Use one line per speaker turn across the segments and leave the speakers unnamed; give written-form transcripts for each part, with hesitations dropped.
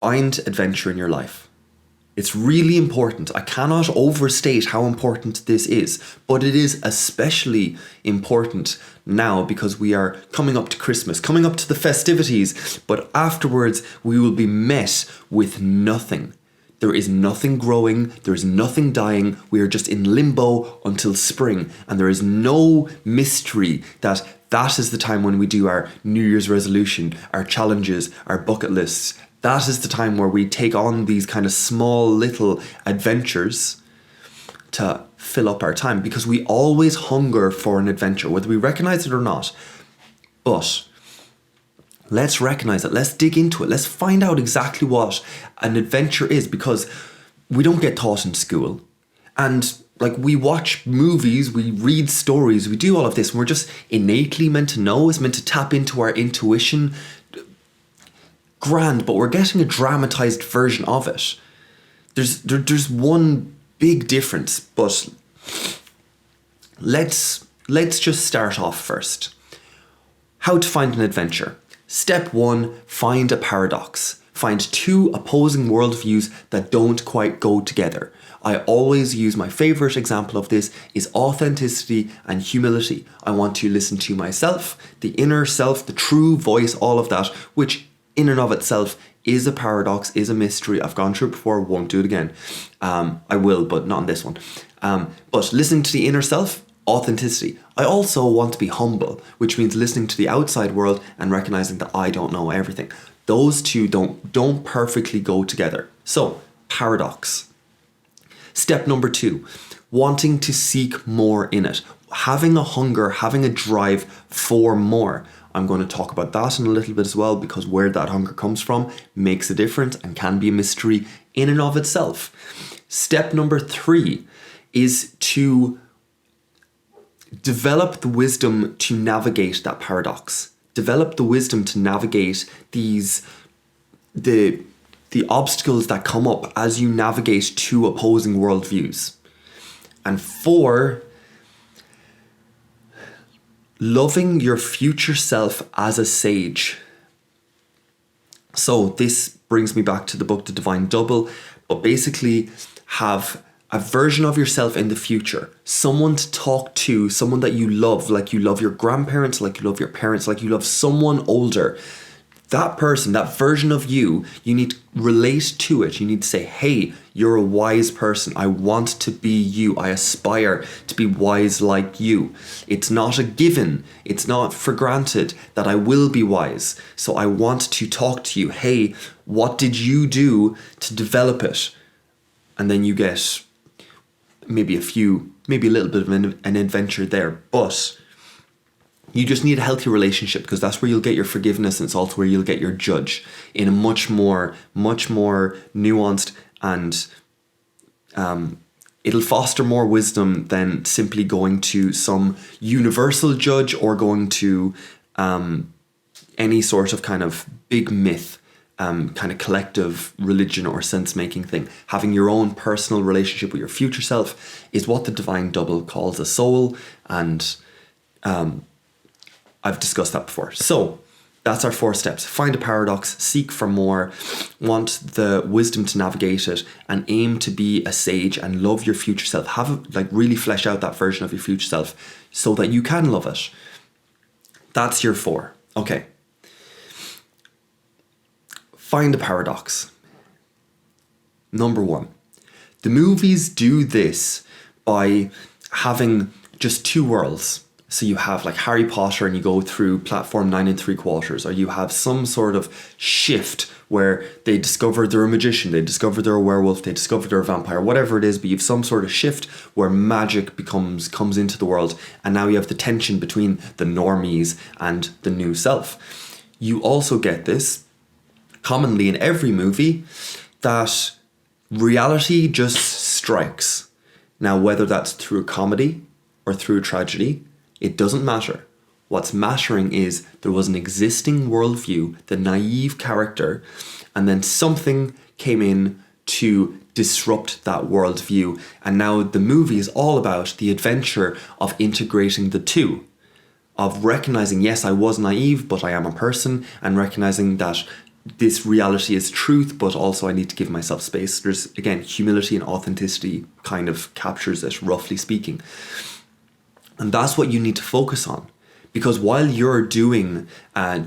Find adventure in your life. It's really important. I cannot overstate how important this is, but it is especially important now because we are coming up to Christmas, coming up to the festivities, but afterwards we will be met with nothing. There is nothing growing, there is nothing dying, we are just in limbo until spring, and there is no mystery that is the time when we do our New Year's resolution, our challenges, our bucket lists. That is the time where we take on these kind of small little adventures to fill up our time, because we always hunger for an adventure, whether we recognize it or not. But let's recognize it. Let's dig into it. Let's find out exactly what an adventure is, because we don't get taught in school. And like, we watch movies, we read stories, we do all of this, and we're just innately meant to know. It's meant to tap into our intuition. Grand, but we're getting a dramatized version of it. There's one big difference, but let's just start off first. How to find an adventure. Step 1, find a paradox. Find two opposing worldviews that don't quite go together. I always use, my favorite example of this is authenticity and humility. I want to listen to myself, the inner self, the true voice, all of that, which in and of itself is a paradox, is a mystery. I've gone through it before, won't do it again. I will, but not in this one. But listening to the inner self, authenticity. I also want to be humble, which means listening to the outside world and recognizing that I don't know everything. Those two don't perfectly go together. So, paradox. Step number 2, wanting to seek more in it. Having a hunger, having a drive for more. I'm going to talk about that in a little bit as well, because where that hunger comes from makes a difference and can be a mystery in and of itself. Step number 3 is to develop the wisdom to navigate that paradox. Develop the wisdom to navigate the obstacles that come up as you navigate two opposing worldviews. And 4, loving your future self as a sage. So this brings me back to the book, The Divine Double, but basically have a version of yourself in the future, someone to talk to, someone that you love, like you love your grandparents, like you love your parents, like you love someone older. That person, that version of you, you need to relate to it. You need to say, hey, you're a wise person. I want to be you. I aspire to be wise like you. It's not a given. It's not for granted that I will be wise. So I want to talk to you. Hey, what did you do to develop it? And then you get maybe a little bit of an adventure there. But you just need a healthy relationship, because that's where you'll get your forgiveness, and it's also where you'll get your judge in a much more nuanced, and it'll foster more wisdom than simply going to some universal judge or going to any sort of kind of big myth, kind of collective religion or sense-making thing. Having your own personal relationship with your future self is what the Divine Double calls a soul, and I've discussed that before. So that's our 4 steps. Find a paradox, seek for more, want the wisdom to navigate it, and aim to be a sage and love your future self. Really flesh out that version of your future self so that you can love it. That's your 4. Okay. Find a paradox. Number 1. The movies do this by having just 2 worlds. So you have like Harry Potter and you go through platform 9 3/4, or you have some sort of shift where they discover they're a magician, they discover they're a werewolf, they discover they're a vampire, whatever it is, but you have some sort of shift where magic comes into the world, and now you have the tension between the normies and the new self. You also get this commonly in every movie, that reality just strikes. Now, whether that's through a comedy or through a tragedy, it doesn't matter. What's mattering is there was an existing worldview, the naive character, and then something came in to disrupt that worldview. And now the movie is all about the adventure of integrating the two, of recognizing, yes, I was naive, but I am a person, and recognizing that this reality is truth, but also I need to give myself space. There's, again, humility and authenticity kind of captures it, roughly speaking. And that's what you need to focus on. Because while you're doing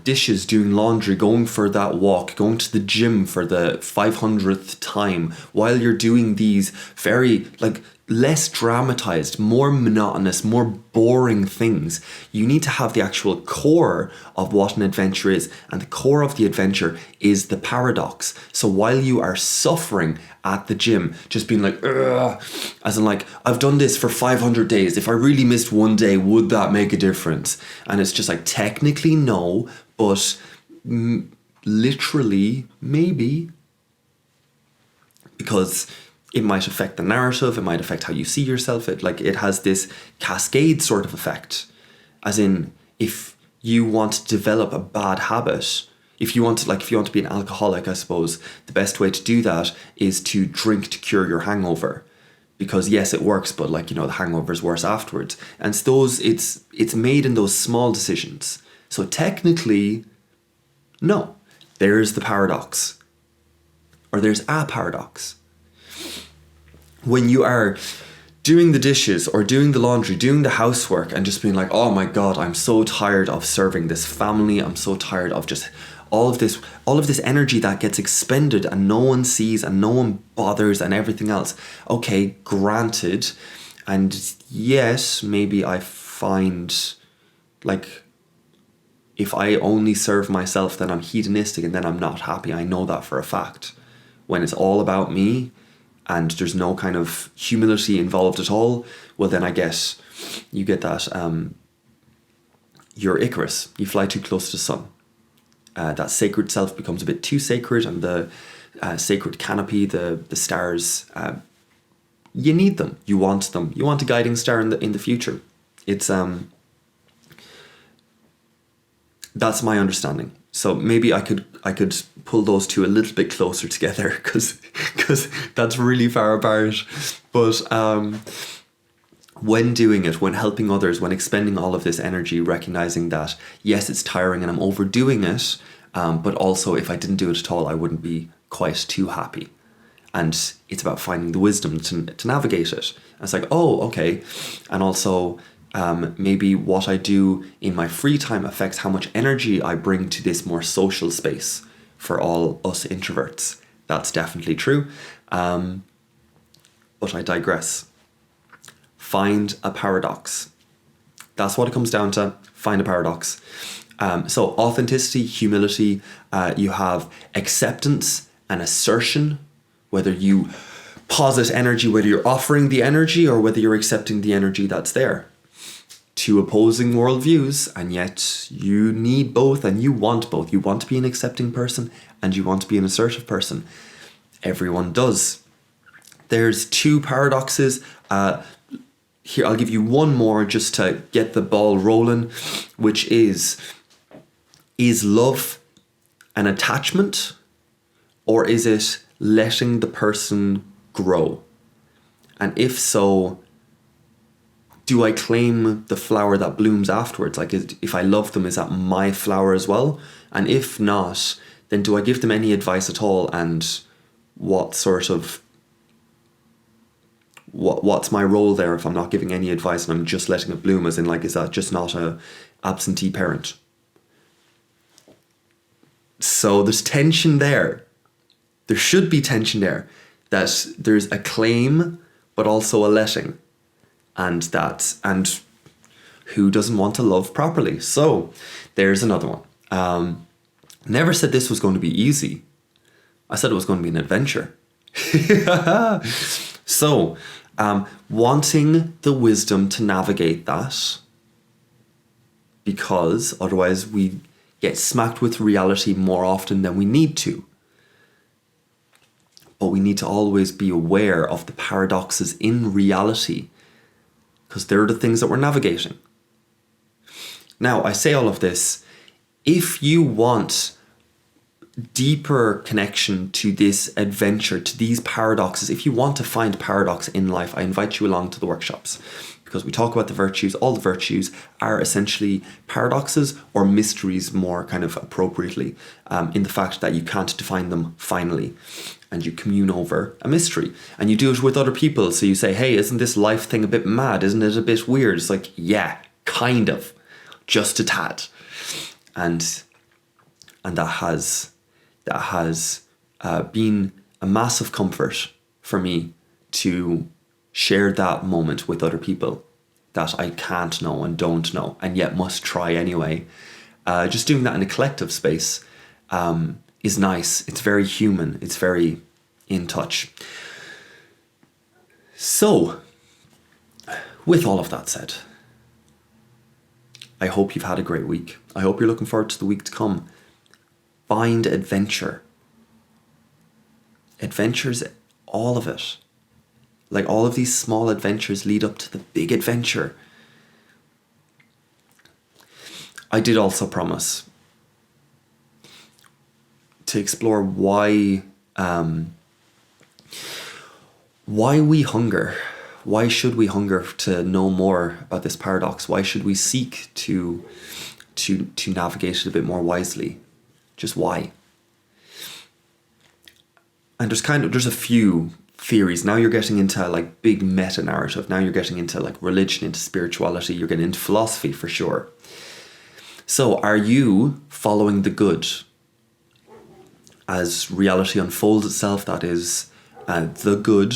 dishes, doing laundry, going for that walk, going to the gym for the 500th time, while you're doing these very less dramatized, more monotonous, more boring things, you need to have the actual core of what an adventure is. And the core of the adventure is the paradox. So while you are suffering at the gym, just being like, ugh, as in like, I've done this for 500 days. If I really missed one day, would that make a difference? And it's just like, technically no, but literally maybe, because it might affect the narrative, it might affect how you see yourself. It has this cascade sort of effect. As in, if you want to develop a bad habit, if you want to be an alcoholic, I suppose the best way to do that is to drink to cure your hangover. Because yes, it works, but the hangover is worse afterwards. And it's made in those small decisions. So technically, no, there's the paradox. Or there's a paradox. When you are doing the dishes or doing the laundry, doing the housework, and just being like, oh my God, I'm so tired of serving this family. I'm so tired of just all of this energy that gets expended and no one sees and no one bothers and everything else. Okay, granted. And yes, maybe I find if I only serve myself, then I'm hedonistic and then I'm not happy. I know that for a fact. When it's all about me, and there's no kind of humility involved at all, well then I guess you get that Youre Icarus. You fly too close to the sun. That sacred self becomes a bit too sacred, and the sacred canopy, the stars, you need them. You want them. You want a guiding star in the future. It's that's my understanding. So maybe I could pull those two a little bit closer together, because that's really far apart. But when doing it, when helping others, when expending all of this energy, recognizing that yes, it's tiring and I'm overdoing it, but also if I didn't do it at all, I wouldn't be quite too happy. And it's about finding the wisdom to navigate it. And it's like, oh, okay. And also, maybe what I do in my free time affects how much energy I bring to this more social space for all us introverts. That's definitely true. But I digress. Find a paradox. That's what it comes down to. Find a paradox. So authenticity, humility, you have acceptance and assertion, whether you posit energy, whether you're offering the energy or whether you're accepting the energy that's there. Two opposing worldviews, and yet you need both and you want both. You want to be an accepting person and you want to be an assertive person. Everyone does. There's two paradoxes. Here, I'll give you one more just to get the ball rolling, which is love an attachment, or is it letting the person grow? And if so, do I claim the flower that blooms afterwards? If I love them, is that my flower as well? And if not, then do I give them any advice at all? And what's my role there if I'm not giving any advice and I'm just letting it bloom? As in, is that just not a absentee parent? So there's tension there. There should be tension there, that there's a claim but also a letting. And who doesn't want to love properly? So there's another one. Never said this was going to be easy. I said it was going to be an adventure. So wanting the wisdom to navigate that, because otherwise we get smacked with reality more often than we need to. But we need to always be aware of the paradoxes in reality, because they're the things that we're navigating. Now, I say all of this, if you want deeper connection to this adventure, to these paradoxes, if you want to find paradox in life, I invite you along to the workshops. because we talk about the virtues. All the virtues are essentially paradoxes or mysteries, more kind of appropriately, in the fact that you can't define them finally, and you commune over a mystery, and you do it with other people. So you say, hey, isn't this life thing a bit mad? Isn't it a bit weird? It's like, yeah, kind of, just a tad. And that has been a massive comfort for me to share that moment with other people that I can't know and don't know, and yet must try anyway. Just doing that in a collective space is nice. It's very human. It's very in touch. So, with all of that said, I hope you've had a great week. I hope you're looking forward to the week to come. Find adventure. Adventures, all of it. Like, all of these small adventures lead up to the big adventure. I did also promise to explore why we hunger. Why should we hunger to know more about this paradox? Why should we seek to navigate it a bit more wisely? Just why? And there's a few theories. Now you're getting into like big meta narrative. Now you're getting into like religion, into spirituality. You're getting into philosophy for sure. So are you following the good as reality unfolds itself? That is the good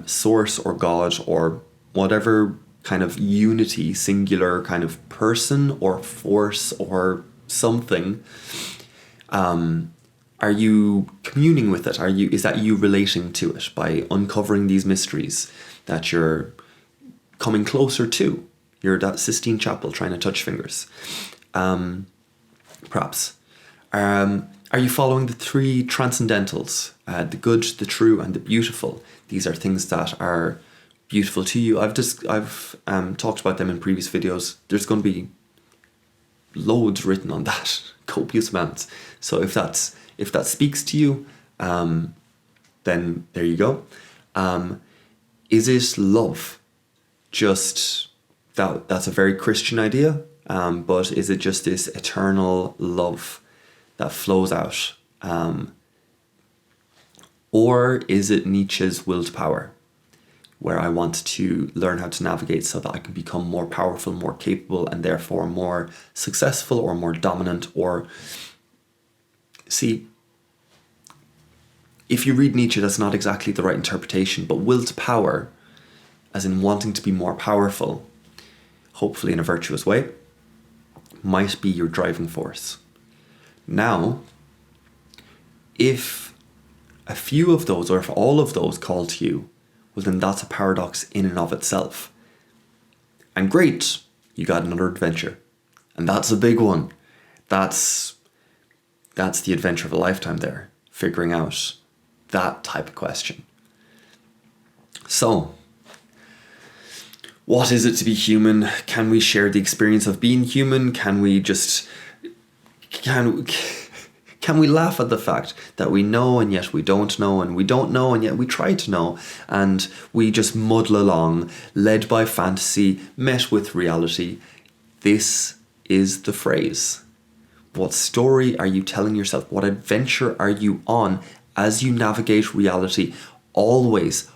source or God or whatever kind of unity, singular kind of person or force or something. Are you communing with it? Is that you relating to it by uncovering these mysteries that you're coming closer to? You're that Sistine Chapel trying to touch fingers. Perhaps. Are you following the three transcendentals? The good, the true, and the beautiful. These are things that are beautiful to you. I've talked about them in previous videos. There's going to be loads written on that, copious amounts. So if that speaks to you, then there you go. Is it love? Just that's a very Christian idea, but is it just this eternal love that flows out? Or is it Nietzsche's will to power, where I want to learn how to navigate so that I can become more powerful, more capable, and therefore more successful or more dominant? Or see, if you read Nietzsche, that's not exactly the right interpretation, but will to power, as in wanting to be more powerful, hopefully in a virtuous way, might be your driving force. Now, if a few of those, or if all of those call to you, well then that's a paradox in and of itself. And great, you got another adventure. And that's a big one. That's the adventure of a lifetime there, figuring out that type of question. So, what is it to be human? Can we share the experience of being human? Can we laugh at the fact that we know and yet we don't know, and we don't know and yet we try to know, and we just muddle along, led by fantasy, met with reality? This is the phrase. What story are you telling yourself? What adventure are you on as you navigate reality? Always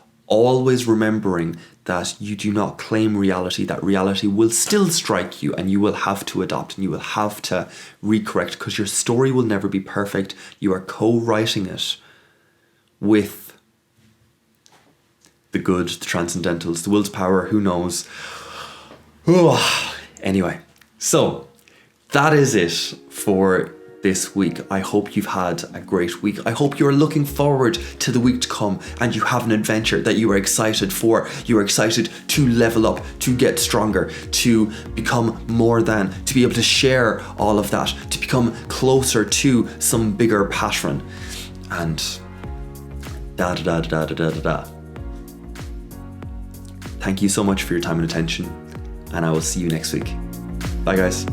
remembering that you do not claim reality, that reality will still strike you and you will have to adapt and you will have to recorrect, because your story will never be perfect. You are co-writing it with the good, the transcendentals, the will to power, who knows. Anyway, so that is it for this week. I hope you've had a great week. I hope you're looking forward to the week to come and you have an adventure that you are excited for. You are excited to level up, to get stronger, to become more than, to be able to share all of that, to become closer to some bigger pattern. And Thank you so much for your time and attention, and I will see you next week. Bye guys.